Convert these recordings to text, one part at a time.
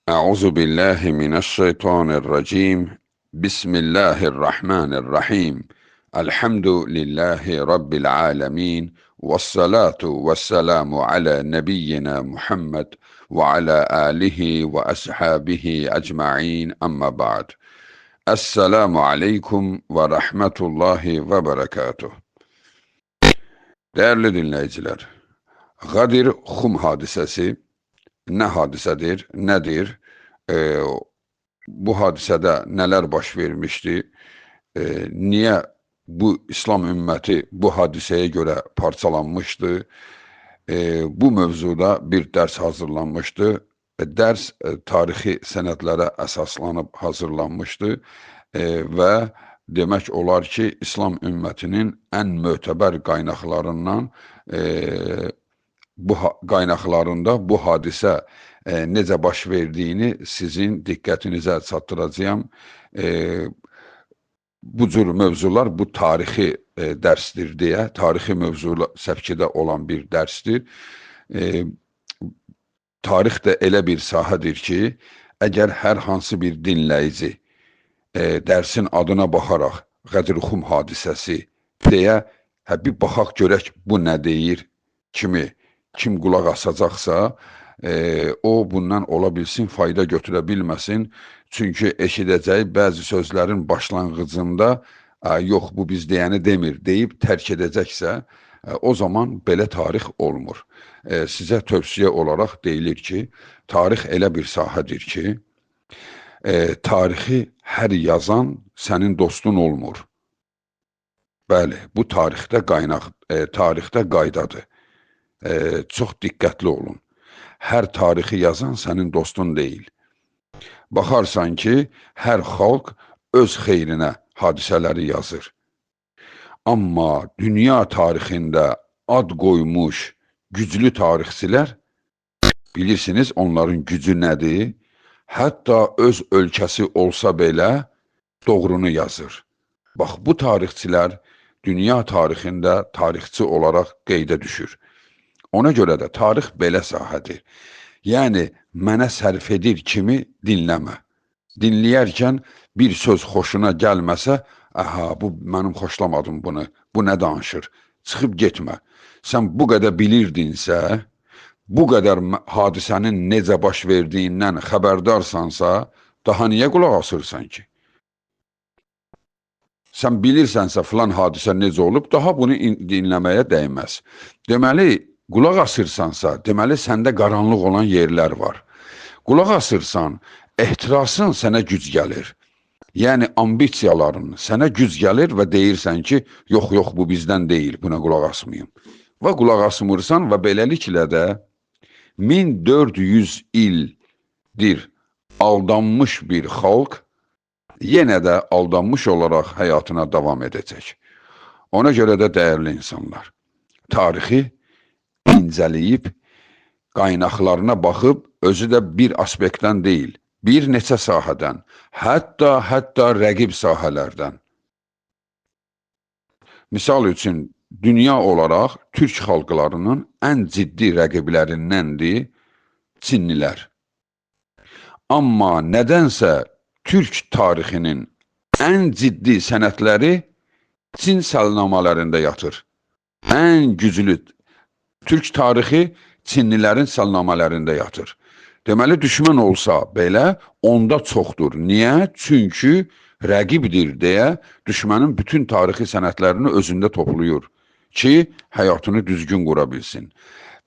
Euzu billahi mineşşeytanirracim. Bismillahirrahmanirrahim. Elhamdülillahi rabbil alamin. Vessalatu vesselamu ala nebiyyina Muhammed ve ala alihi ve ashabihi ecmaîn. Amma ba'd. Esselamu aleyküm ve rahmetullahi ve berekatuh. Değerli dinleyiciler, Gadir-Xum hadisesi ne hadisedir, nedir? Ee, Bu hadisədə nələr baş vermişdi? Niyə bu İslam ümməti bu hadisəyə görə parçalanmışdı? Bu mövzuda bir dərs hazırlanmışdı. Dərs tarixi sənədlərə əsaslanıb hazırlanmışdı və demək olar ki, İslam ümmətinin ən mötəbər qaynaqlarından bu qaynaqlarında bu hadisə necə baş verdiyini sizin diqqətinizə çatdıracağam. Bu cür mövzular bu tarixi dərsdir deyə, tarixi mövzular səpkidə olan bir dərsdir. Tarix də elə bir sahədir ki, əgər hər hansı bir dinləyici dərsin adına baxaraq Qədir-Xum hadisəsi deyə, bir baxaq görək bu nə deyir kimi, kim qulaq asacaqsa, o bundan ola bilsin, fayda götürə bilməsin. Çünki eşidəcəyi bəzi sözlərin başlanğıcında yox, bu biz deyəni demir deyib tərk edəcəksə, o zaman belə tarix olmur. Sizə tövsiyə olaraq deyilir ki, tarix elə bir sahədir ki, tarixi hər yazan sənin dostun olmur. Bəli, bu tarixdə qaydadır. Çox diqqətli olun. Hər tarixi yazan sənin dostun deyil. Baxarsan ki, hər xalq öz xeyrinə hadisələri yazır. Amma dünya tarixində ad qoymuş güclü tarixçilər, bilirsiniz onların gücü nədir? Hətta öz ölkəsi olsa belə doğrunu yazır. Bax, bu tarixçilər dünya tarixində tarixçi olaraq qeydə düşür. Ona görə də tarix belə sahədir. Yəni, mənə sərf edir kimi dinləmə. Dinləyərkən bir söz xoşuna gəlməsə, bu mənim xoşlamadım bunu, bu nə danışır, çıxıb getmə. Sən bu qədər bilirdinsə, bu qədər hadisənin necə baş verdiyindən xəbərdarsansa, daha niyə qulaq asırsan ki? Sən bilirsənsə filan hadisə necə olub, daha bunu dinləməyə dəyməz. Deməli, qulaq asırsansa, deməli səndə qaranlıq olan yerlər var. Qulaq asırsan, ehtirasın sənə güc gəlir. Yəni, ambisiyaların sənə güc gəlir və deyirsən ki, yox, bu bizdən deyil, buna qulaq asmayım. Və qulaq asmırsan və beləliklə də 1400 ildir aldanmış bir xalq yenə də aldanmış olaraq həyatına davam edəcək. Ona görə də dəyərli insanlar, tarixi incəliyib, qaynaqlarına baxıb, özü də bir aspektdən deyil, bir neçə sahədən, hətta rəqib sahələrdən. Misal üçün, dünya olaraq türk xalqlarının ən ciddi rəqiblərindəndir Çinlilər. Amma nədənsə türk tarixinin ən ciddi sənətləri Çin səlnamələrində yatır. Ən güclü türk tarixi Çinlilərin səlnamələrində yatır. Deməli, düşmən olsa belə, onda çoxdur. Niyə? Çünki rəqibdir deyə düşmənin bütün tarixi sənətlərini özündə toplayır ki, həyatını düzgün qura bilsin.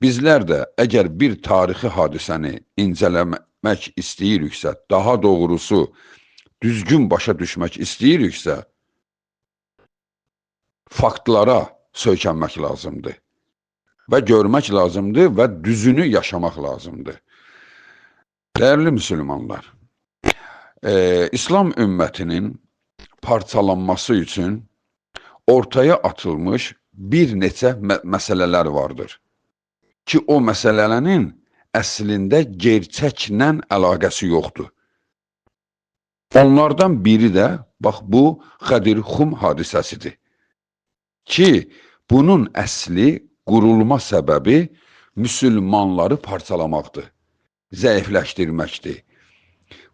Bizlər də əgər bir tarixi hadisəni incələmək istəyiriksə, daha doğrusu düzgün başa düşmək istəyiriksə, faktlara söykənmək lazımdır və görmək lazımdır və düzünü yaşamaq lazımdır. Dəyərli müsəlmanlar, İslam ümmətinin parçalanması üçün ortaya atılmış bir neçə məsələlər vardır ki, o məsələlərin əslində gerçəklə əlaqəsi yoxdur. Onlardan biri də, bax, bu Qədir-Xum hadisəsidir ki, bunun əsli, qurulma səbəbi müsəlmanları parçalamaqdır, zəifləşdirməkdir.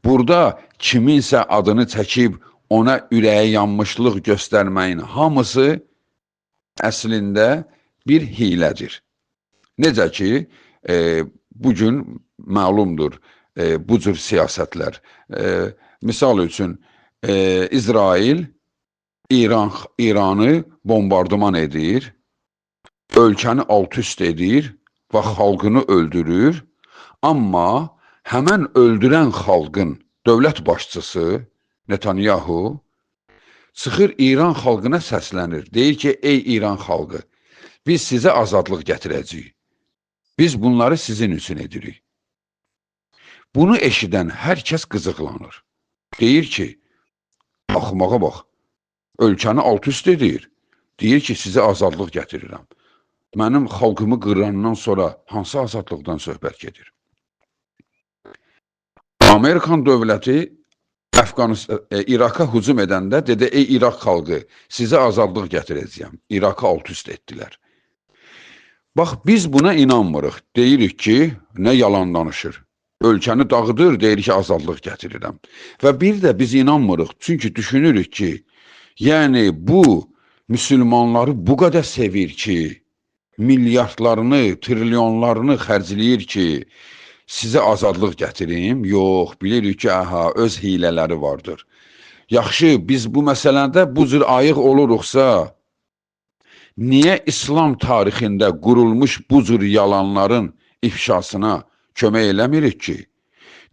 Burada kiminsə adını çəkib ona ürəyə yanmışlıq göstərməyin hamısı əslində bir hilədir. Necə ki, bugün məlumdur bu cür siyasətlər. Misal üçün, İsrail İranı bombardıman edir, ölkəni alt-üst edir və xalqını öldürür. Amma həmən öldürən xalqın dövlət başçısı Netanyahu çıxır İran xalqına səslənir. Deyir ki, ey İran xalqı, biz sizə azadlıq gətirəcəyik. Biz bunları sizin üçün edirik. Bunu eşidən hər kəs qızıqlanır. Deyir ki, axmağa bax, ölkəni alt-üst edir. Deyir ki, sizə azadlıq gətirirəm. Mənim xalqımı qırandan sonra hansı azadlıqdan söhbət gedir? Amerikan dövləti İraqa hücum edəndə dedi, ey İraq xalqı, sizə azadlıq gətirəcəyəm. İraqı alt-üst etdilər. Bax, biz buna inanmırıq. Deyirik ki, nə yalan danışır. Ölkəni dağıdır, deyir ki, azadlıq gətirirəm. Və bir də biz inanmırıq. Çünki düşünürük ki, yəni bu müsəlmanları bu qədər sevir ki, milyardlarını, trilyonlarını xərcləyir ki, sizə azadlıq gətirim. Yox, bilirik ki, öz hilələri vardır. Yaxşı, biz bu məsələdə bu cür ayıq oluruqsa, niyə İslam tarixində qurulmuş bu cür yalanların ifşasına kömək eləmirik ki?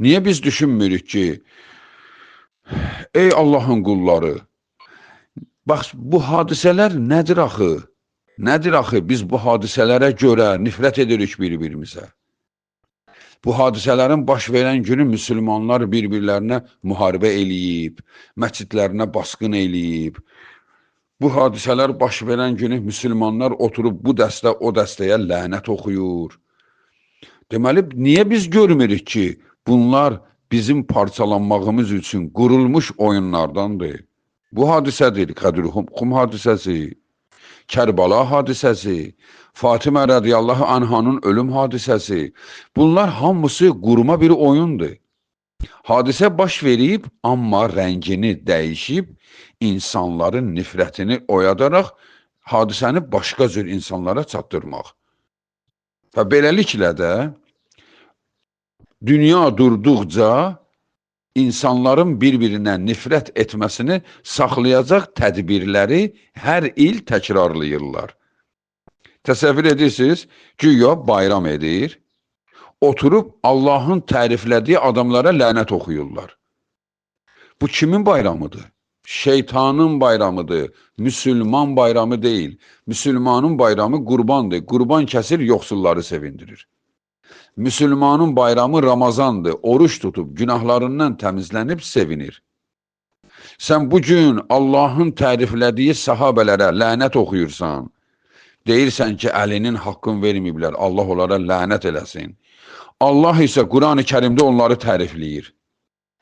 Niyə biz düşünmürük ki, ey Allahın qulları, bax, bu hadisələr nədir axı? Nədir axı? Biz bu hadisələrə görə nifrət edirik bir-birimizə. Bu hadisələrin baş verən günü müsəlmanlar bir-birlərinə müharibə eləyib, məscidlərinə basqın eləyib. Bu hadisələr baş verən günü müsəlmanlar oturub bu dəstə o dəstəyə lənət oxuyur. Deməli, niyə biz görmürük ki, bunlar bizim parçalanmağımız üçün qurulmuş oyunlardandır? Bu hadisədir, Qədir-Xum hadisəsi, Kərbala hadisəsi, Fatimə radiyallahu anhanın ölüm hadisəsi. Bunlar hamısı qurma bir oyundur. Hadisə baş verib, amma rəngini dəyişib, insanların nifrətini oyadaraq, hadisəni başqa cür insanlara çatdırmaq. Və beləliklə də, dünya durduqca, insanların bir-birinə nifrət etməsini saxlayacaq tədbirləri hər il təkrarlayırlar. Təsəvvür edirsiniz, güya bayram edir, oturub Allahın təriflədiyi adamlara lənət oxuyurlar. Bu kimin bayramıdır? Şeytanın bayramıdır, müsəlman bayramı deyil. Müsəlmanın bayramı qurbandır, qurban kəsir, yoxsulları sevindirir. Müsəlmanın bayramı Ramazandır, oruç tutub, günahlarından təmizlənib sevinir. Sən bugün Allahın təriflədiyi sahabələrə lənət oxuyursan, deyirsən ki, Əlinin haqqını verməyiblər, Allah onlara lənət eləsin. Allah isə Quran-ı Kərimdə onları tərifləyir.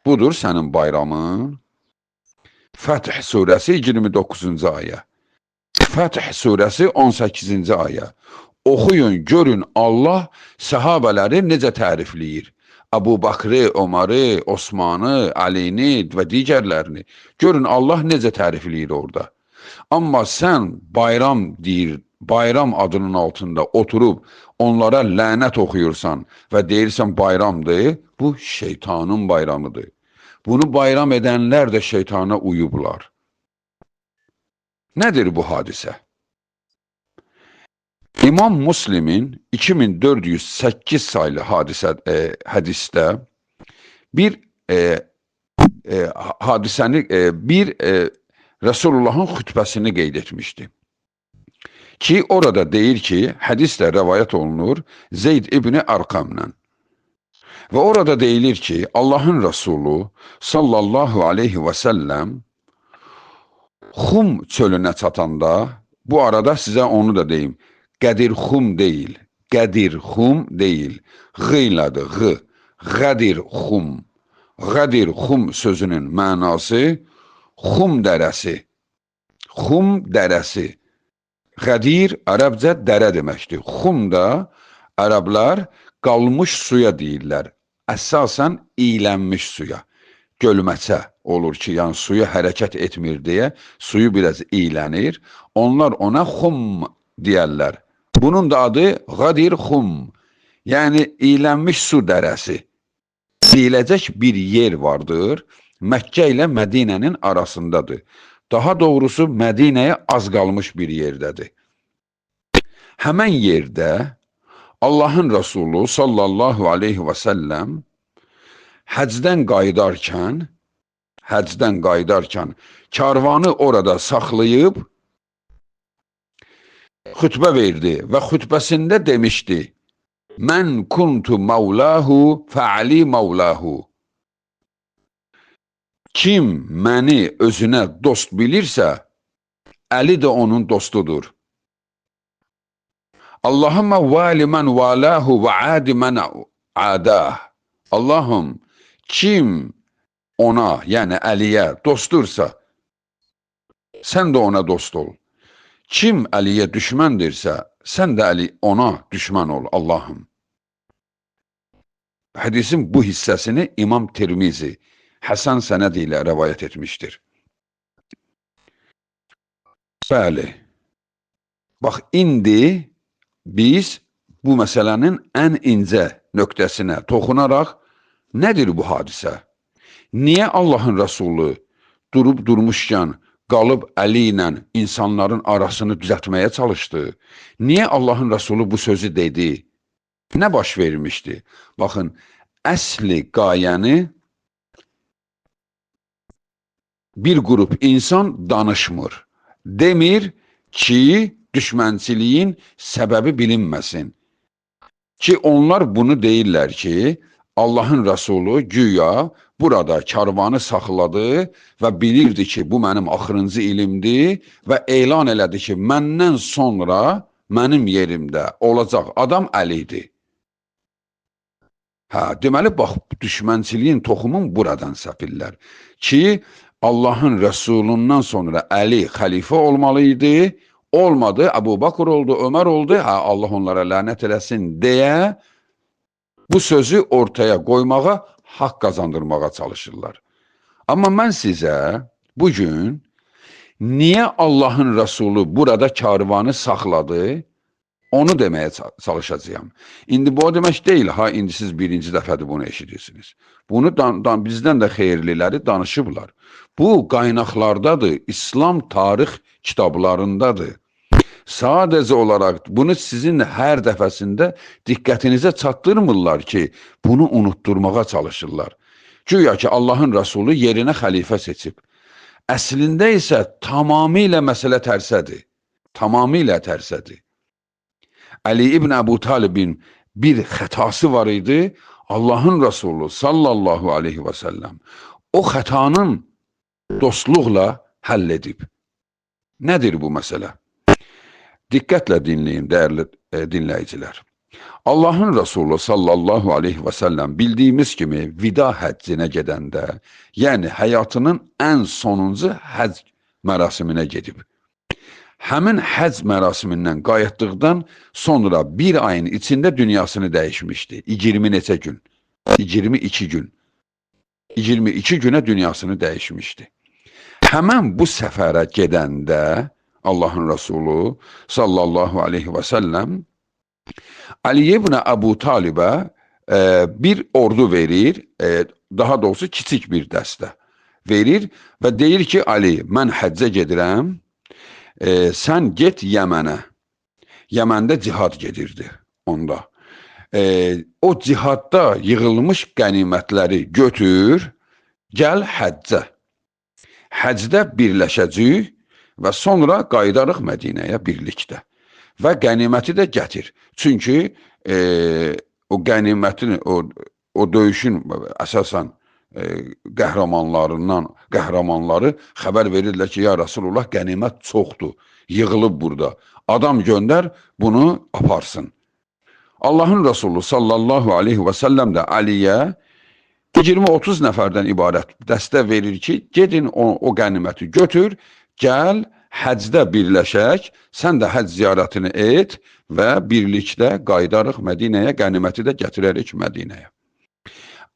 Budur sənin bayramın. Fəth surəsi 29-cu ayə. Fəth surəsi 18-ci ayə. Oxuyun, görün Allah səhabələri necə tərifləyir. Əbu Bakrı, Öməri, Osmanı, Əlini və digərlərini. Görün Allah necə tərifləyir orada. Amma sən bayram deyir, bayram adının altında oturub onlara lənət oxuyursan və deyirsən bayramdır, bu şeytanın bayramıdır. Bunu bayram edənlər də şeytana uyublar. Nədir bu hadisə? İmam Müslimin 2408 saylı hədisdə bir hadisəni, bir Resulullahın xütbəsini qeyd etmişdi. Ki orada deyir ki, hədislə rəvayət olunur Zeyd ibn Arqamla. Və orada deyilir ki, Allahın Resulü sallallahu aleyhi və səlləm Xum çölünə çatanda, bu arada sizə onu da deyim, Qədir-Xum deyil, Qədir-Xum deyil,Ğıyladır, Ğı, Qədir-Xum. Qədir-Xum sözünün mənası Xum dərəsi, Xum dərəsi. Qədir ərəbcə dərə deməkdir. Xum da ərəblər qalmış suya deyirlər. əsasən iylənmiş suya. Gölməçə olur ki, yəni suyu hərəkət etmir deyə suyu biraz iylənir. Onlar ona xum deyərlər. Bunun da adı Qadir xum. Yəni iylənmiş su dərəsi. Deyiləcək bir yer vardır. Məkkə ilə Mədinənin arasındadır. Daha doğrusu Mədinəyə az qalmış bir yerdədir. Həmən yerdə Allahın Rəsulu sallallahu aleyhi və səlləm həcdən qayıdarkən karvanı orada saxlayıb xütbə verdi və xütbəsində demişdi: Mən kuntu mavlahu fəali mavlahu. Kim məni özünə dost bilirsə, Əli də onun dostudur. Allahümme vali men valahu və adi men adah. Allahım, kim ona, yəni Əliyə dostursa, sən də ona dost ol. Kim Əliyə düşməndirsə, sən də ona düşmən ol, Allahım. Hədisin bu hissəsini İmam Tirmizi Həsən sənəd ilə rəvayət etmişdir. Bəli. Bax, indi biz bu məsələnin ən incə nöqtəsinə toxunaraq, nədir bu hadisə? Niyə Allahın Rəsulü durmuşkən qalıb Əli ilə insanların arasını düzəltməyə çalışdı? Niyə Allahın Rəsulü bu sözü dedi? Nə baş vermişdi? Baxın, əsli qayəni bir qrup insan danışmır. Demir ki, düşmənçiliyin səbəbi bilinməsin. Ki, onlar bunu deyirlər ki, Allahın Rəsulü güya burada karvanı saxladı və bilirdi ki, bu mənim axırıncı ilimdir və elan elədi ki, məndən sonra mənim yerimdə olacaq adam Əlidir. Deməli, bax, düşmənçiliyin toxumun buradan səpirlər. Ki, Allahın Rəsulundan sonra Əli xəlifə olmalıydı, olmadı, Əbu Bakr oldu, Ömər oldu, Allah onlara lənət eləsin deyə bu sözü ortaya qoymağa, haqq qazandırmağa çalışırlar. Amma mən sizə bugün niyə Allahın Rəsulü burada karvanı saxladı, onu deməyə çalışacağım. İndi bu o demək deyil, indi siz birinci dəfədir bunu eşidirsiniz. Bunu bizdən də xeyirliləri danışıblar. Bu qaynaqlardadır, İslam tarix kitablarındadır. Sadəcə olaraq bunu sizin hər dəfəsində diqqətinizə çatdırmırlar ki, bunu unutturmağa çalışırlar. Güya ki, Allahın Rəsulü yerinə xəlifə seçib. Əslində isə tamamilə məsələ tərsədir. Tamamilə tərsədir. Əli ibn Əbu Talibin bir xətası var idi. Allahın Rəsulü sallallahu aleyhi və səlləm o xətanın dostluqla həll edib. Nədir bu məsələ? Diqqətlə dinləyin, dəyərli dinləyicilər. Allahın Rəsulü sallallahu aleyhi və səlləm bildiyimiz kimi vida həccinə gedəndə, yəni həyatının ən sonuncu həcc mərasiminə gedib. Həmin həcc mərasimindən qayıtdıqdan sonra bir ayın içində dünyasını dəyişmişdi. 20 neçə gün, 22 gün. 22 günə dünyasını dəyişmişdi. Həmən bu səfərə gedəndə Allahın Rəsulü sallallahu aleyhi və səlləm Ali ibn Əbu Talibə bir ordu verir, daha doğrusu kiçik bir dəstə verir və deyir ki, Ali, mən həccə gedirəm, sən get Yəmənə. Yəməndə cihad gedirdi onda. O cihadda yığılmış qənimətləri götür, gəl həccə. Həccdə birləşəcəyik və sonra qayıdarıq Mədinəyə birlikdə. Və qəniməti də gətir. Çünki o qənimətin, o döyüşün əsasən qəhrəmanları xəbər verirlər ki, ya Rasulullah, qənimət çoxdur, yığılıb burada. Adam göndər, bunu aparsın. Allahın Rəsulü sallallahu aleyhi və səlləm də Əliyə 20-30 nəfərdən ibarət dəstə verir ki, gedin o qəniməti götür, gəl, həcdə birləşək, sən də həcc ziyarətini et və birlikdə qayıdarıq Mədinəyə, qəniməti də gətirərik Mədinəyə.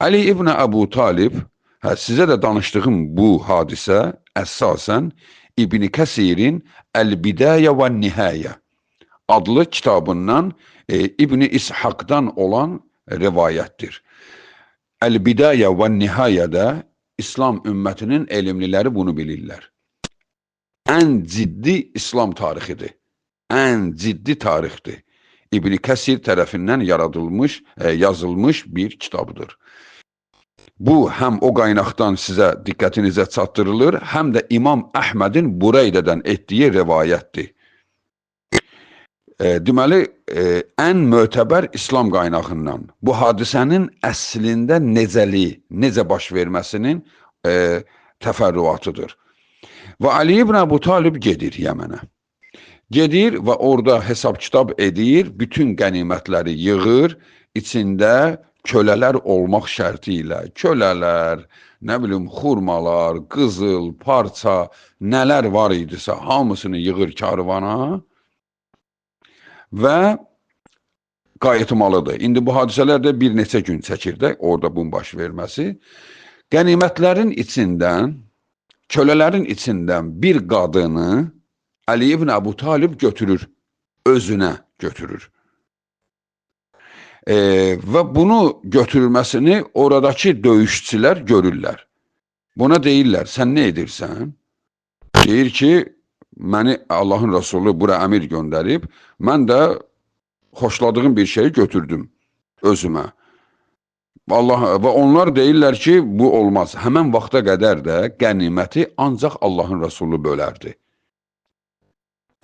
Ali ibn Əbu Talib, sizə də danışdığım bu hadisə əsasən İbn Kəsirin Əl-Bidayə və Nihayə adlı kitabından İbn İshaqdan olan rivayətdir. Əl-Bidayə və Nihayədə İslam ümmətinin elmliləri bunu bilirlər. Ən ciddi İslam tarixidir. Ən ciddi tarixdir. İbn Kəsir tərəfindən yaradılmış, yazılmış bir kitabdır. Bu, həm o qaynaqdan sizə diqqətinizə çatdırılır, həm də İmam Əhmədin Bureydədən etdiyi rivayətdir. Deməli, ən mötəbər İslam qaynağından bu hadisənin əslində necə baş verməsinin təfərrüatıdır. Və Ali ibn Əbu Talib gedir Yəmənə. Gedir və orada hesab kitab edir, bütün qənimətləri yığır, içində kölələr olmaq şərti ilə, kölələr, nə bilim, xurmalar, qızıl, parça, nələr var idisə, hamısını yığır karvana və qayıtmalıdır. İndi bu hadisələr də bir neçə gün çəkir də, orada bunun baş verməsi. Qənimətlərin içindən, kölələrin içindən bir qadını Ali ibn Əbu Talib götürür, özünə götürür. Və bunu götürülməsini oradakı döyüşçülər görürlər. Buna deyirlər, sən nə edirsən? Deyir ki, məni Allahın Rasulü bura əmir göndərib, mən də xoşladığım bir şeyi götürdüm özümə. Və onlar deyirlər ki, bu olmaz. Həmən vaxta qədər də qəniməti ancaq Allahın Rasulü bölərdi.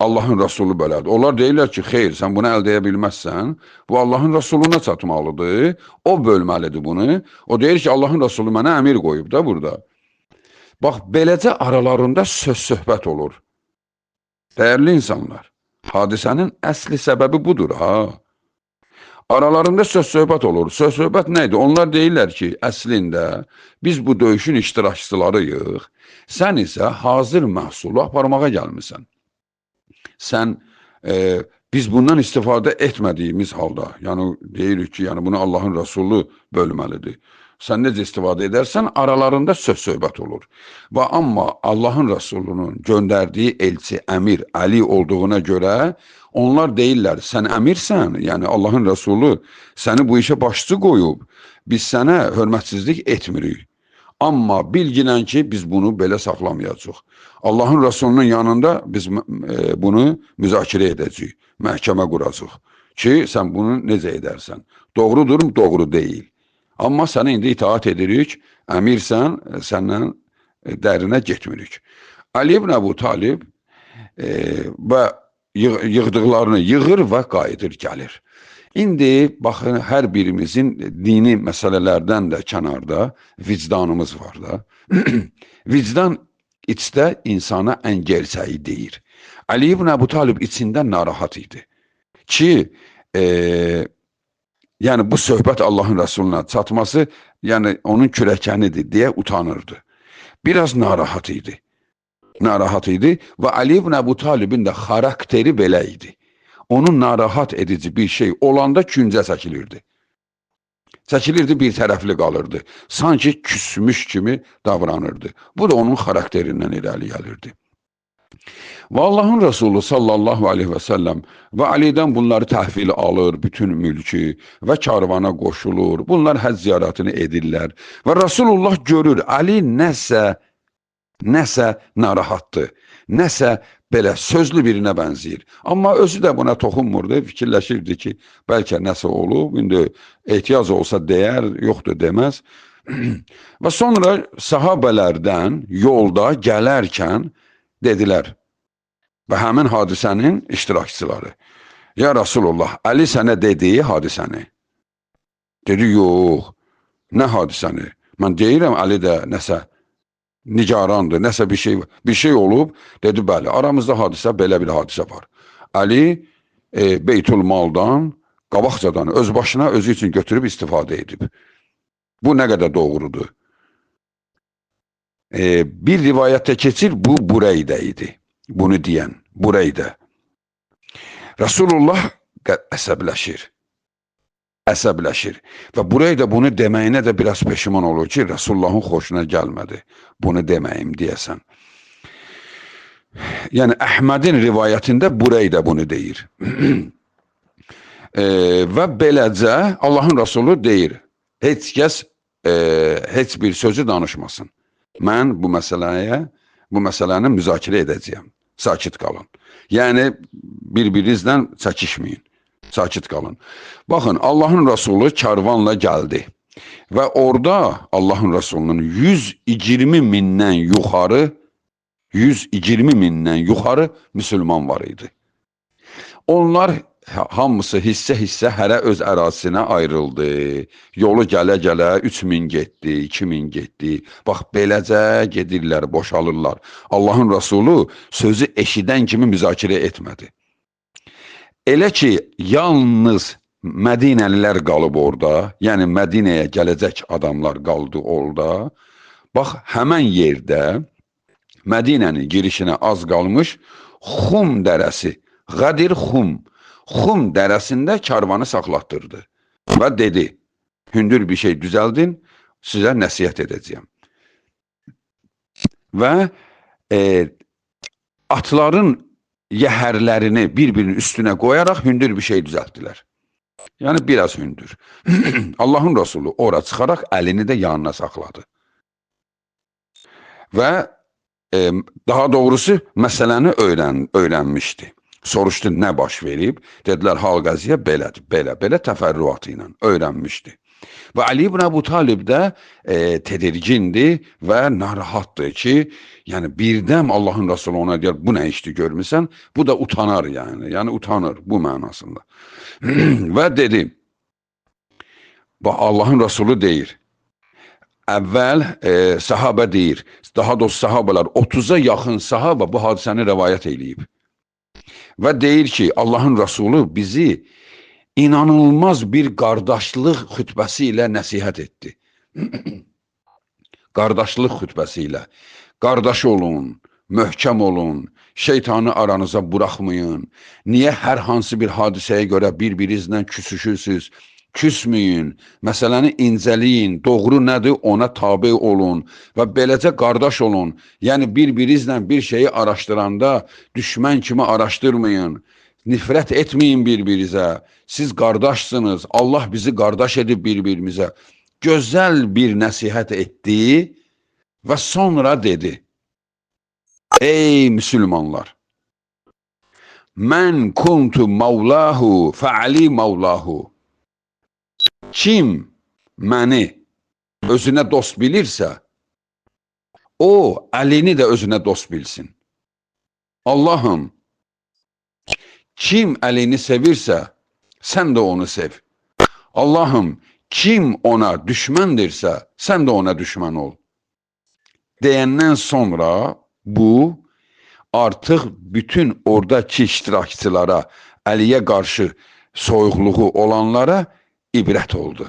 Allahın Rasulü bölərdi. Onlar deyirlər ki, xeyr, sən bunu əldə edə bilməzsən, bu Allahın Rasuluna çatmalıdır, o bölməlidir bunu. O deyir ki, Allahın Rasulü mənə əmir qoyub da burada. Bax, beləcə aralarında söz-söhbət olur. Dəyərli insanlar, hadisənin əsli səbəbi budur, ha. Aralarında söz-söhbət olur. Söz-söhbət nə idi? Onlar deyirlər ki, əslində biz bu döyüşün iştirakçılarıyıq, sən isə hazır məhsulu aparmağa gəlmirsən. Sən, biz bundan istifadə etmədiyimiz halda, yəni deyirik ki, yəni bunu Allahın Rasulü bölməlidir. Sən necə istifadə edərsən, aralarında söz-söhbət olur. Və amma Allahın Rasulunun göndərdiyi elçi, əmir, Əli olduğuna görə, onlar deyirlər, sən əmirsən, yəni Allahın Rasulü səni bu işə başçı qoyub, biz sənə hörmətsizlik etmirik. Amma bilginən ki, biz bunu belə saxlamayacaq. Allahın Rasulunun yanında biz bunu müzakirə edəcəyik, məhkəmə quracaq ki, sən bunu necə edərsən? Doğrudur, doğru deyil. Amma sənə indi itaat edirik, əmirsən, səndən dərinə getmirik. Ali ibn Əbu Talib və yığdıqlarını yığır və qayıdır, gəlir. İndi, baxın, hər birimizin dini məsələlərdən də kənarda vicdanımız var da. Vicdan içdə insana ən gerçəyi deyir. Ali ibn Əbu Talib içində narahat idi ki, yəni bu söhbət Allahın Rasuluna çatması, yəni onun kürəkənidir deyə utanırdı. Biraz narahat idi. Narahat idi və Ali ibn Əbu Talibin də xarakteri belə idi. Onun narahat edici bir şey olanda küncə çəkilirdi. Çəkilirdi, bir tərəfli qalırdı. Sanki küsmüş kimi davranırdı. Bu da onun xarakterindən irəli gəlirdi. Və Allahın Rasulü sallallahu aleyhi və səlləm və Alidən bunları təhvil alır, bütün mülkü və karvana qoşulur. Bunlar həcc ziyarətini edirlər. Və Rasulullah görür, Ali nəsə narahatdır, nəsə belə sözlü birinə bənzəyir. Amma özü də buna toxunmurdu, fikirləşirdi ki, bəlkə nəsə olub, indi ehtiyac olsa deyər, yoxdur deməz. Və sonra sahabələrdən yolda gələrkən dedilər və həmin hadisənin iştirakçıları, ya Rasulullah, Əli sənə dediyi hadisəni. Dedi, yox, nə hadisəni? Mən deyirəm, Əli də nəsə nigarandır, nəsə bir şey olub, dedi, bəli, aramızda hadisə, belə bir hadisə var. Əli Beytülmaldan, qabaqcadan öz başına, özü üçün götürüb istifadə edib. Bu nə qədər doğrudur? Bir rivayətdə keçir, bu Bureydə idi. Bunu deyən, Bureydə. Rasulullah əsəbləşir. əsəbləşir. Və buraya da bunu deməyinə də biraz peşiman olur ki, Resulullahın xoşuna gəlmədi. Bunu deməyim deyəsən. Yəni, Əhmədin rivayətində buraya da bunu deyir. Və beləcə Allahın Rasulü deyir, heç kəs heç bir sözü danışmasın. Mən bu məsələni müzakirə edəcəyəm. Sakit qalın. Yəni, bir-birinizlə çəkişməyin. Sakit qalın. Baxın, Allahın Rasulü karvanla gəldi. Və orada Allahın Rasulunun 120 mindən yuxarı müsəlman var idi. Onlar hamısı hissə-hissə hərə öz ərazisinə ayrıldı. Yolu gələ-gələ 3000 getdi, 2000 getdi. Bax, beləcə gedirlər, boşalırlar. Allahın Rasulü sözü eşidən kimi müzakirə etmədi. Elə ki, yalnız Mədinəlilər qalıb orada, yəni Mədinəyə gələcək adamlar qaldı orada. Bax, həmən yerdə Mədinənin girişinə az qalmış Xum dərəsi, Qadir Xum dərəsində karvanı saxlatdırdı. Və dedi, hündür bir şey düzəldin, sizə nəsihət edəcəyəm. Və atların yəhərlərini bir-birinin üstünə qoyaraq hündür bir şey düzəltdilər. Yəni, biraz hündür. Allahın Rasulü ora çıxaraq əlini də yanına saxladı. Və daha doğrusu məsələni öyrənmişdi. Soruşdu, nə baş verib? Dedilər, hal qəziyə belədir, belə təfərrüatı ilə öyrənmişdi. Və Ali ibn Əbu Talib də tedirgindir və narahatdır ki, yəni birdəm Allahın Rasulü ona deyər, bu nə işdir görmüsən? Bu da utanar yəni utanır bu mənasında. Və dedi, Allahın Rasulü deyir, əvvəl sahabə deyir, daha doğrusu sahabələr, 30'a yaxın sahabə bu hadisəni rəvayət eləyib. Və deyir ki, Allahın Rasulü bizi inanılmaz bir qardaşlıq xütbəsi ilə nəsihət etdi. Qardaşlıq xütbəsi ilə. Qardaş olun, möhkəm olun, şeytanı aranıza buraxmayın. Niyə hər hansı bir hadisəyə görə bir-birinizlə küsüşürsünüz? Küsməyin, məsələni incəliyin, doğru nədir ona tabi olun və beləcə qardaş olun. Yəni bir-birinizlə bir şeyi araşdıranda düşmən kimi araşdırmayın. Nifrət etməyin bir-birinizə. Siz qardaşsınız. Allah bizi qardaş edib bir-birimizə. Gözəl bir nəsihət etdi və sonra dedi, ey müsəlmanlar, mən kuntu mavlahu fəali mavlahu. Kim məni özünə dost bilirsə, o Əlini də özünə dost bilsin. Allahım, kim Əlini sevirsə, sən də onu sev. Allahım, kim ona düşməndirsə, sən də ona düşmən ol. Deyəndən sonra bu artıq bütün oradakı iştirakçılara, Əliyə qarşı soyuqluğu olanlara ibrət oldu.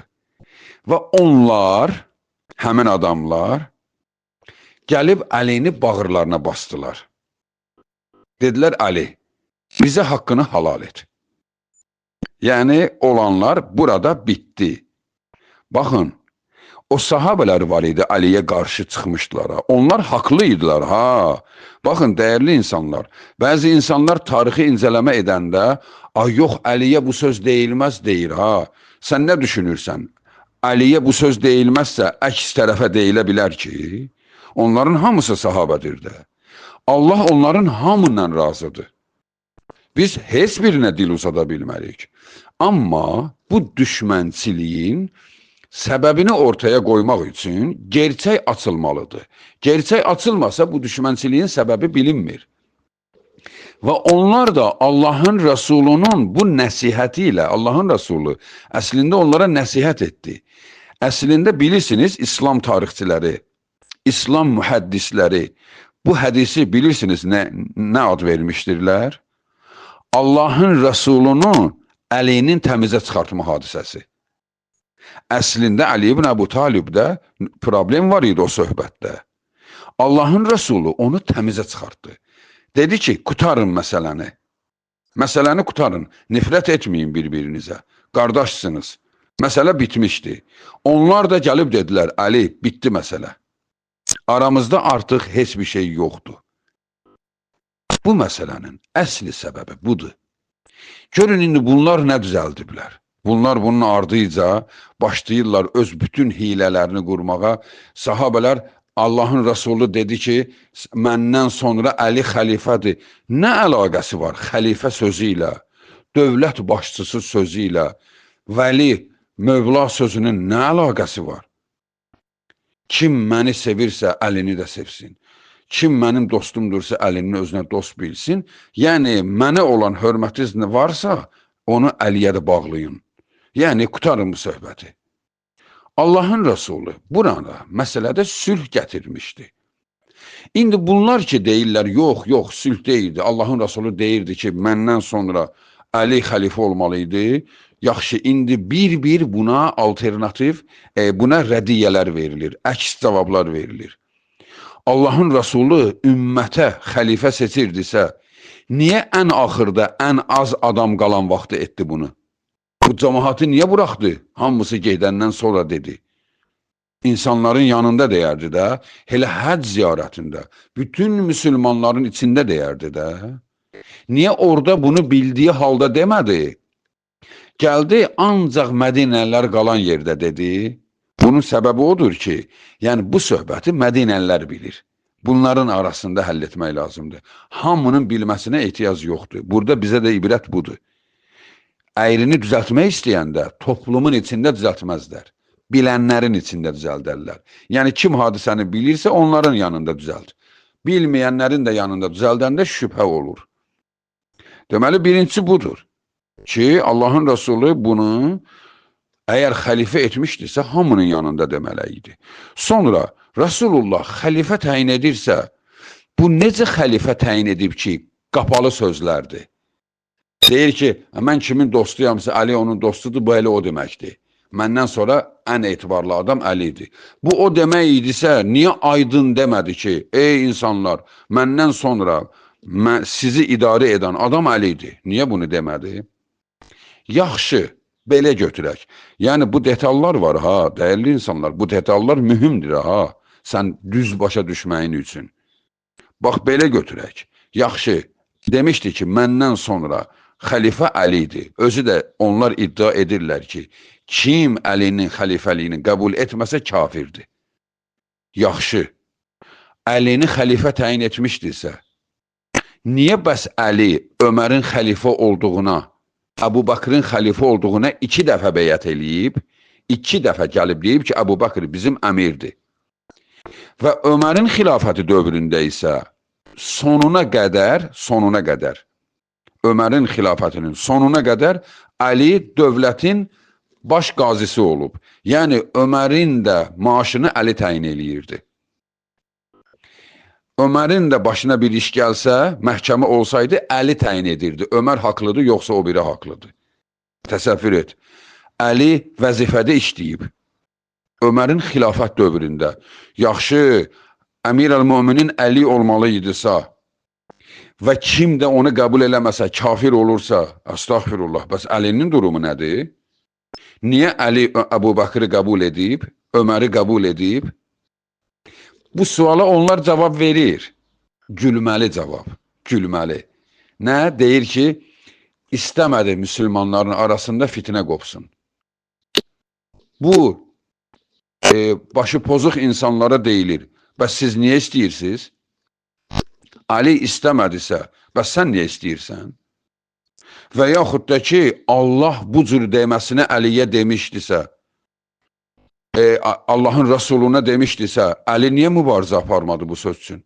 Və onlar, həmin adamlar, gəlib Əlini bağırlarına bastılar. Dedilər, Əli, bizə haqqını halal et. Yəni, olanlar burada bitdi. Baxın, o sahabələr var idi, Əliyə qarşı çıxmışdılar. Onlar haqlıydılar, ha. Baxın, dəyərli insanlar, bəzi insanlar tarixi incələmə edəndə, ay yox, Əliyə bu söz deyilməz deyir, ha. Sən nə düşünürsən? Əliyə bu söz deyilməzsə, əks tərəfə deyilə bilər ki, onların hamısı sahabədir də. Allah onların hamından razıdır. Biz heç birinə dil uzada bilmərik. Amma bu düşmənçiliyin səbəbini ortaya qoymaq üçün gerçək açılmalıdır. Gerçək açılmasa bu düşmənçiliyin səbəbi bilinmir. Və onlar da Allahın Rəsulunun bu nəsihəti ilə, Allahın Rəsulu əslində onlara nəsihət etdi. Əslində bilirsiniz, İslam tarixçiləri, İslam mühəddisləri bu hədisi bilirsiniz nə ad vermişdirlər? Allahın Rəsulunun Əlinin təmizə çıxartma hadisəsi. Əslində Əli ibn Əbu Talibdə problem var idi o söhbətdə. Allahın Rəsulu onu təmizə çıxartdı. Dedi ki, qutarın məsələni. Məsələni qutarın, nifrət etməyin bir-birinizə. Qardaşsınız. Məsələ bitmişdi. Onlar da gəlib dedilər, Əli, bitdi məsələ. Aramızda artıq heç bir şey yoxdur. Bu məsələnin əsli səbəbi budur. Görün, indi bunlar nə düzəldiblər? Bunlar bunun ardıyca başlayırlar öz bütün hilələrini qurmağa. Sahabələr, Allahın Rasulü dedi ki, məndən sonra Əli xəlifədir. Nə əlaqəsi var xəlifə sözü ilə, dövlət başçısı sözü ilə, vəli, Mövla sözünün nə əlaqəsi var? Kim məni sevirsə, Əlini də sevsin. Kim mənim dostumdursa, Əlini özünə dost bilsin. Yəni, mənə olan hörmətiniz varsa, onu Əliyə də bağlayın. Yəni, qutarın bu söhbəti. Allahın Rasulü burada məsələdə sülh gətirmişdi. İndi bunlar ki, deyirlər, yox, sülh deyildi. Allahın Rasulü deyirdi ki, məndən sonra Əli xəlifə olmalıydı. Yaxşı, indi bir buna alternativ, buna rədiyyələr verilir, əks cavablar verilir. Allahın Rasulü ümmətə xəlifə seçirdisə, niyə ən axırda ən az adam qalan vaxtı etdi bunu? Bu cəmaatı niyə buraxdı? Hamısı gedəndən sonra dedi. İnsanların yanında deyərdi də, elə həcc ziyarətində, bütün müsəlmanların içində deyərdi də. Niyə orada bunu bildiyi halda demədi? Gəldi, ancaq Mədinəlilər qalan yerdə dedi. Bunun səbəbi odur ki, yəni bu söhbəti Mədinəlilər bilir. Bunların arasında həll etmək lazımdır. Hamının bilməsinə ehtiyac yoxdur. Burada bizə də ibrət budur. Əyrini düzəltmək istəyəndə toplumun içində düzəltməzlər. Bilənlərin içində düzəldərlər. Yəni, kim hadisəni bilirsə, onların yanında düzəlt. Bilməyənlərin də yanında düzəldəndə şübhə olur. Deməli, birincisi budur ki, Allahın Rasulü bunu əgər xəlifə etmişdirsə, hamının yanında deməliydi. Sonra Rasulullah xəlifə təyin edirsə, bu necə xəlifə təyin edib ki, qapalı sözlərdir. Deyir ki, mən kimin dostuyamsa, Əli onun dostudur, bu Əli o deməkdir. Məndən sonra ən etibarlı adam Əlidir. Bu o demək idisə, niyə aydın demədi ki, ey insanlar, məndən sonra sizi idarə edən adam Əlidir. Niyə bunu demədi? Yaxşı, belə götürək. Yəni, bu detallar var, ha, dəyərli insanlar, bu detallar mühümdür, ha, sən düz başa düşməyin üçün. Bax, belə götürək. Yaxşı, demişdi ki, məndən sonra xəlifə Əlidir. Özü də onlar iddia edirlər ki, kim Əlinin xəlifəliyini qəbul etməsə kafirdir. Yaxşı, Əlini xəlifə təyin etmişdirsə, niyə bəs Əli Ömərin xəlifə olduğuna, Əbu Bakrın xəlifə olduğuna 2 dəfə beyət eləyib, 2 dəfə gəlib deyib ki, Əbu Bakr bizim əmirdir. Və Ömərin xilafəti dövründə isə sonuna qədər, Ömərin xilafətinin sonuna qədər Əli dövlətin baş qazisi olub. Yəni, Ömərin də maaşını Əli təyin eləyirdi. Ömərin də başına bir iş gəlsə, məhkəmə olsaydı, Əli təyin edirdi. Ömər haqlıdır, yoxsa o biri haqlıdır. Təsəvvür et. Əli vəzifədə işləyib. Ömərin xilafət dövründə. Yaxşı, Əmir-əl-Müminin Əli olmalıydısa və kim də onu qəbul eləməsə, kafir olursa, əstəğfirullah, bəs Əlinin durumu nədir? Niyə Əli Əbu Bakrı qəbul edib, Öməri qəbul edib? Bu suala onlar cavab verir. Gülməli cavab, gülməli. Nə? Deyir ki, istəmədi müsəlmanların arasında fitnə qopsun. Bu, başı pozuq insanlara deyilir. Bəs siz niyə istəyirsiniz? Əli istəmədisə, bəs sən niyə istəyirsən? Və yaxud da ki, Allah bu cür deməsinə Əliyə demişdisə, Allahın Rasuluna demişdisə, Əli niyə mübarizə aparmadı bu söz üçün?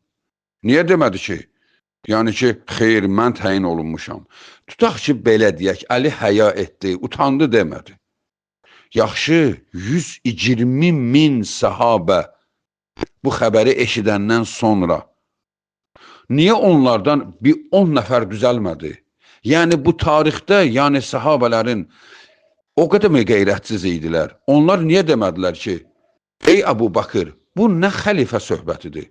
Niyə demədi ki? Yəni ki, xeyr, mən təyin olunmuşam. Tutaq ki, belə deyək, Əli həya etdi, utandı demədi. Yaxşı, 120 min səhabə bu xəbəri eşidəndən sonra niyə onlardan bir 10 nəfər düzəlmədi? Yəni, bu tarixdə, yəni səhabələrin o qədər mi qeyrətsiz idilər? Onlar niyə demədilər ki, ey Əbu Bakır, bu nə xəlifə söhbətidir?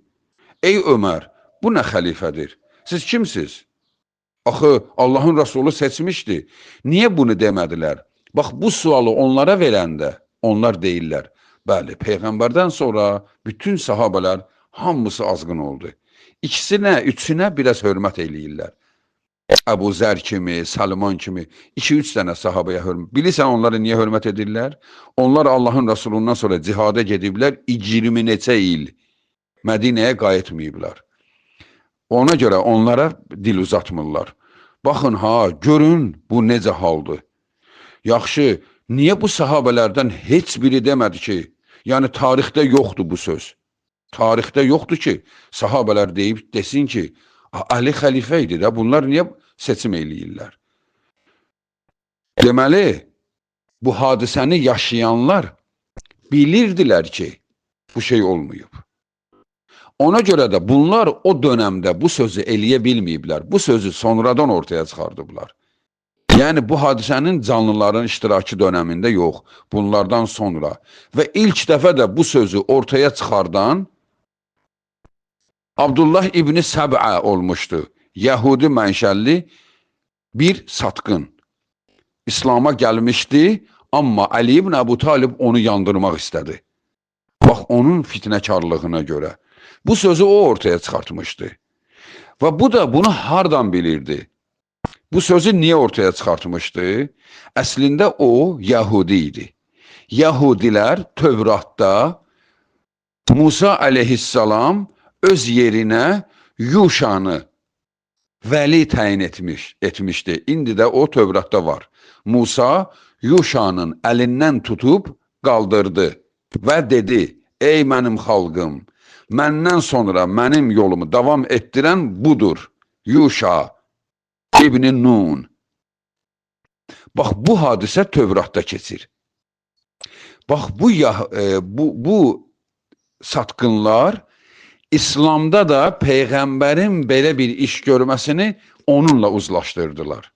Ey Ömər, bu nə xəlifədir? Siz kimsiz? Axı, Allahın Rasulü seçmişdi. Niyə bunu demədilər? Bax, bu sualı onlara verəndə, onlar deyirlər, bəli, Peyğəmbərdən sonra bütün sahabələr hamısı azğın oldu. İkisinə, üçünə biraz hörmət eləyirlər. Əbu Zər kimi, Salman kimi 2-3 dənə sahabaya hörmət. Bilirsən onlara niyə hörmət edirlər? Onlar Allahın Rəsulundan sonra cihada gediblər, 20 neçə il Mədinəyə qayıtmayıblar. Ona görə onlara dil uzatmırlar. Baxın ha, görün bu necə haldır. Yaxşı, niyə bu sahabələrdən heç biri demədi ki, yəni tarixdə yoxdur bu söz. Tarixdə yoxdur ki, sahabələr deyib desin ki, Ali xəlifə idi də, bunlar niyə seçim eləyirlər? Deməli, bu hadisəni yaşayanlar bilirdilər ki, bu şey olmayıb. Ona görə də bunlar o dönəmdə bu sözü eləyə bilməyiblər. Bu sözü sonradan ortaya çıxardıblar. Yəni, bu hadisənin canlıların iştirakı dönəmində yox, bunlardan sonra. Və ilk dəfə də bu sözü ortaya çıxardan Abdullah İbni Səbə olmuşdu. Yəhudi mənşəlli bir satqın. İslam'a gəlmişdi, amma Ali ibn Əbu Talib onu yandırmaq istədi. Bax, onun fitnəkarlığına görə. Bu sözü o ortaya çıxartmışdı. Və bu da bunu hardan bilirdi? Bu sözü niyə ortaya çıxartmışdı? Əslində o, Yəhudi idi. Yəhudilər Tövratda Musa əleyhissalam öz yerinə Yuşanı vəli təyin etmişdi. İndi də o Tövratda var. Musa Yuşanın əlindən tutub qaldırdı və dedi, ey mənim xalqım, məndən sonra mənim yolumu davam etdirən budur, Yuşa İbn-i Nun. Bax, bu hadisə Tövratda keçir. Bax, bu satqınlar İslamda da Peyğəmbərin belə bir iş görməsini onunla uzlaşdırdılar.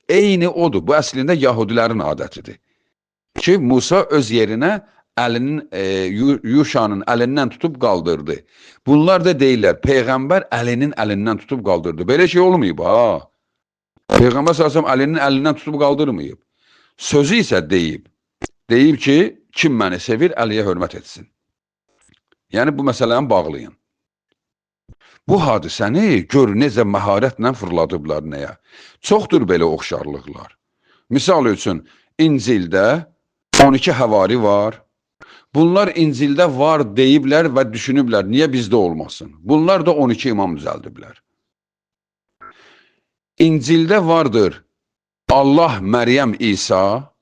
Eyni odur. Bu əslində Yahudilərin adətidir. Ki, Musa öz yerinə Yuşanın əlindən tutub qaldırdı. Bunlar da deyirlər, Peyğəmbər əlinin əlindən tutub qaldırdı. Belə şey olmayıb, ha. Peyğəmbər s.ə.v əlinin əlindən tutub qaldırmayıb. Sözü isə deyib. Deyib ki, kim məni sevir, Əliyə hörmət etsin. Yəni, bu məsələni bağlayın. Bu hadisəni gör necə məharətlə fırladıblar nəyə. Çoxdur belə oxşarlıqlar. Misal üçün, İncildə 12 həvari var. Bunlar İncildə var deyiblər və düşünüblər, niyə bizdə olmasın? Bunlar da 12 imam düzəldiblər. İncildə vardır Allah, Məryəm, İsa.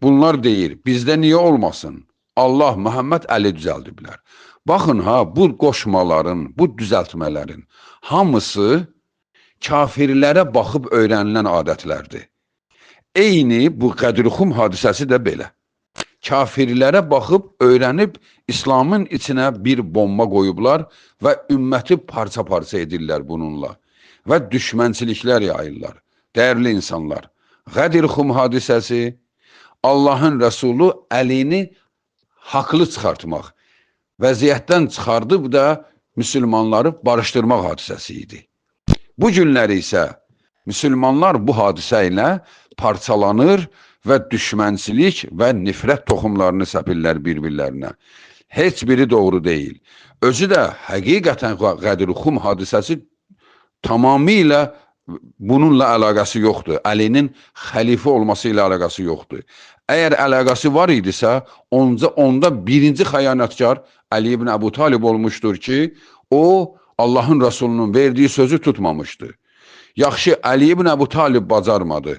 Bunlar deyir, bizdə niyə olmasın? Allah, Məhəmməd, Əli düzəldiblər. Baxın ha, bu qoşmaların, bu düzəltmələrin hamısı kafirlərə baxıb öyrənilən adətlərdir. Eyni bu Qədirxum hadisəsi də belə. Kafirlərə baxıb öyrənib İslamın içinə bir bomba qoyublar və ümməti parça-parça edirlər bununla və düşmənçiliklər yayırlar. Dəyərli insanlar, Qədirxum hadisəsi Allahın Rəsulu Əlini haqlı çıxartmaq, vəziyyətdən çıxardıb da müsəlmanları barışdırmaq hadisəsi idi. Bu günləri isə müsəlmanlar bu hadisə ilə parçalanır və düşmənçilik və nifrət toxumlarını səpirlər bir-birlərinə. Heç biri doğru deyil. Özü də həqiqətən Qədirxum hadisəsi tamamilə bununla əlaqəsi yoxdur. Əlinin xəlifə olması ilə əlaqəsi yoxdur. Əgər əlaqəsi var idisə, onda birinci xəyanətkar Əli ibn Əbu Talib olmuşdur ki, o Allahın Rəsulunun verdiyi sözü tutmamışdı. Yaxşı, Əli ibn Əbu Talib bacarmadı.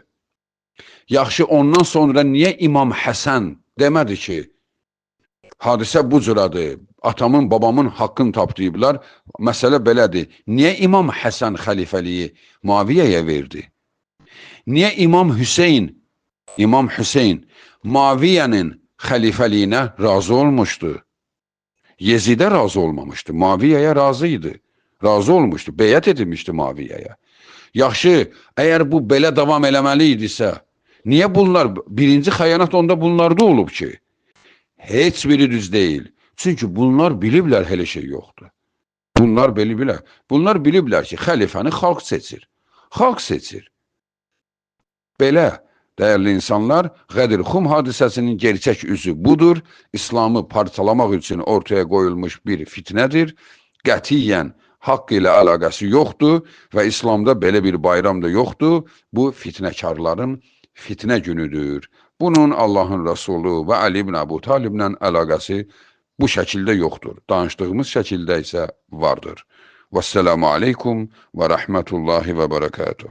Yaxşı, ondan sonra niyə İmam Həsən demədi ki, hadisə bu cüradır, atamın, babamın haqqını tapdıyıblar, məsələ belədir. Niyə İmam Həsən xəlifəliyi Muaviyyəyə verdi? Niyə İmam Hüseyn Muaviyyənin xəlifəliyinə razı olmuşdu? Yezidə razı olmamışdı, Muaviyyəyə razı idi. Razı olmuşdu, beyət edilmişdi Muaviyyəyə. Yaxşı, əgər bu belə davam eləməli idisə, niyə bunlar, birinci xəyanət onda bunlarda olub ki? Heç biri düz deyil. Çünki bunlar biliblər elə şey yoxdur. Bunlar biliblər ki, xəlifəni xalq seçir. Xalq seçir. Belə Dəyərli insanlar, Qədir-Xum hadisəsinin gerçək üzü budur. İslamı parçalamaq üçün ortaya qoyulmuş bir fitnədir. Qətiyyən haqq ilə əlaqəsi yoxdur və İslamda belə bir bayram da yoxdur. Bu fitnəkarların fitnə günüdür. Bunun Allahın Rəsulu və Ali ibn Əbu Taliblə əlaqəsi bu şəkildə yoxdur. Danışdığımız şəkildə isə vardır. Vəssalamu aleykum və rəhmətullahi və bərəkatuhu.